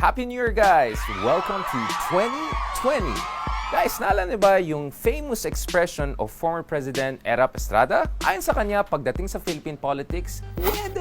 Happy New Year, guys! Welcome to 2020! Guys, naalala niyo ba yung famous expression of former President Erap Estrada? Ayon sa kanya, pagdating sa Philippine politics,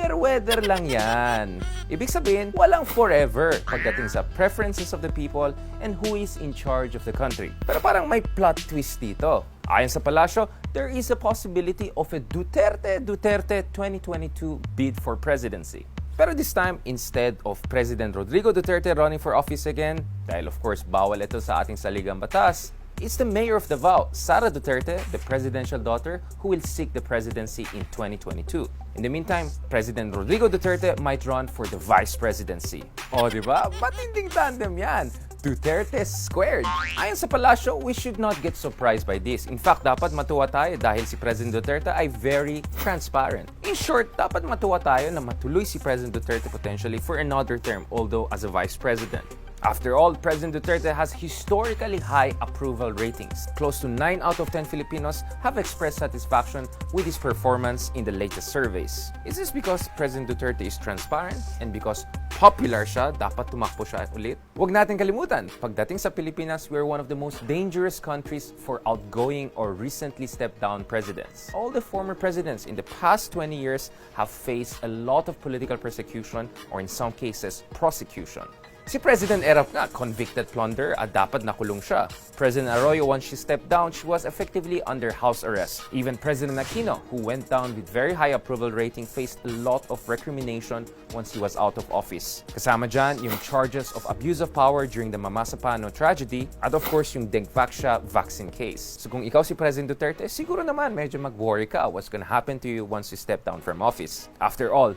weather lang yan. Ibig sabihin, walang forever pagdating sa preferences of the people and who is in charge of the country. Pero parang may plot twist dito. Ayon sa palasyo, there is a possibility of a Duterte-Duterte 2022 bid for presidency. Pero this time, instead of President Rodrigo Duterte running for office again, dahil of course bawal ito sa ating saligang batas, it's the mayor of Davao, Sara Duterte, the presidential daughter, who will seek the presidency in 2022. In the meantime, President Rodrigo Duterte might run for the vice presidency. O, diba? Matinding tandem yan! Duterte squared. Ayon sa palasyo, we should not get surprised by this. In fact, dapat matuwa tayo dahil si President Duterte ay very transparent. In short, dapat matuwa tayo na matuloy si President Duterte potentially for another term, although as a vice president. After all, President Duterte has historically high approval ratings. Close to 9 out of 10 Filipinos have expressed satisfaction with his performance in the latest surveys. Is this because President Duterte is transparent and because popular siya, dapat tumakbo siya ulit? Huwag natin kalimutan, pagdating sa Pilipinas, we're one of the most dangerous countries for outgoing or recently stepped down presidents. All the former presidents in the past 20 years have faced a lot of political persecution or in some cases, prosecution. Si President Erap nga, convicted plunderer at dapat nakulong siya. President Arroyo, once she stepped down, she was effectively under house arrest. Even President Aquino, who went down with very high approval rating, faced a lot of recrimination once he was out of office. Kasama dyan yung charges of abuse of power during the MAMASAPANO tragedy at of course yung DENGVAXIA vaccine case. So kung ikaw si President Duterte, siguro naman medyo mag-worry ka what's gonna happen to you once you step down from office. After all,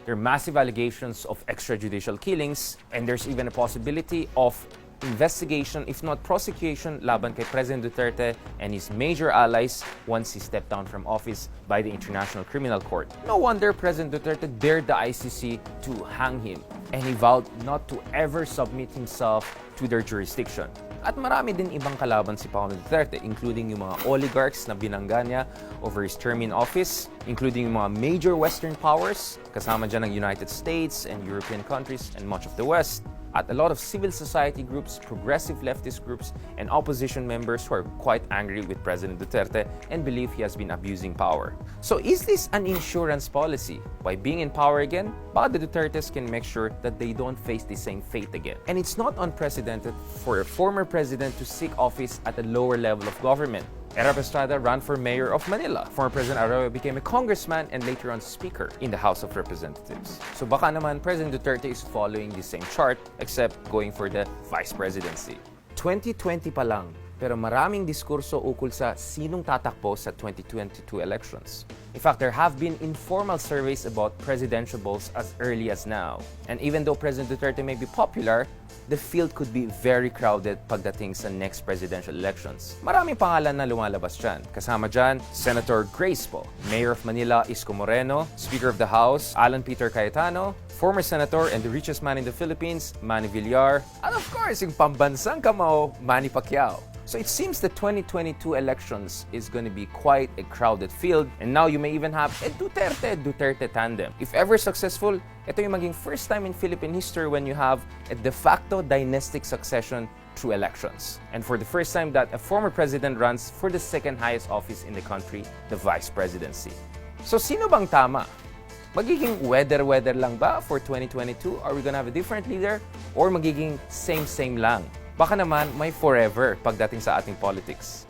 there are massive allegations of extrajudicial killings, and there's even a possibility of investigation, if not prosecution, laban kay President Duterte and his major allies once he stepped down from office by the International Criminal Court. No wonder President Duterte dared the ICC to hang him, and he vowed not to ever submit himself to their jurisdiction. At marami din ibang kalaban si Paolo Duterte, including yung mga oligarchs na binangga niya over his term in office, including yung mga major Western powers, kasama dyan ng United States and European countries and much of the West, at a lot of civil society groups, progressive leftist groups, and opposition members who are quite angry with President Duterte and believe he has been abusing power. So is this an insurance policy? By being in power again, baka the Dutertes can make sure that they don't face the same fate again. And it's not unprecedented for a former president to seek office at a lower level of government. Erap Estrada ran for mayor of Manila. Former President Arroyo became a congressman and later on speaker in the House of Representatives. So baka naman President Duterte is following the same chart except going for the vice presidency. 2020 pa lang, pero maraming diskurso ukol sa sinong tatakbo sa 2022 elections. In fact, there have been informal surveys about presidential balls as early as now. And even though President Duterte may be popular, the field could be very crowded pagdating sa next presidential elections. Maraming pangalan na lumalabas dyan. Kasama dyan, Senator Grace po, Mayor of Manila Isko Moreno, Speaker of the House Alan Peter Cayetano, former senator and the richest man in the Philippines, Manny Villar, and of course, yung pambansang kamao, Manny Pacquiao. So it seems the 2022 elections is going to be quite a crowded field, and now you may even have a Duterte-Duterte Tandem. If ever successful, ito yung maging first time in Philippine history when you have a de facto dynastic succession through elections. And for the first time that a former president runs for the second highest office in the country, the vice presidency. So sino bang tama? Magiging weather lang ba for 2022? Are we gonna have a different leader? Or magiging same lang? Baka naman may forever pagdating sa ating politics.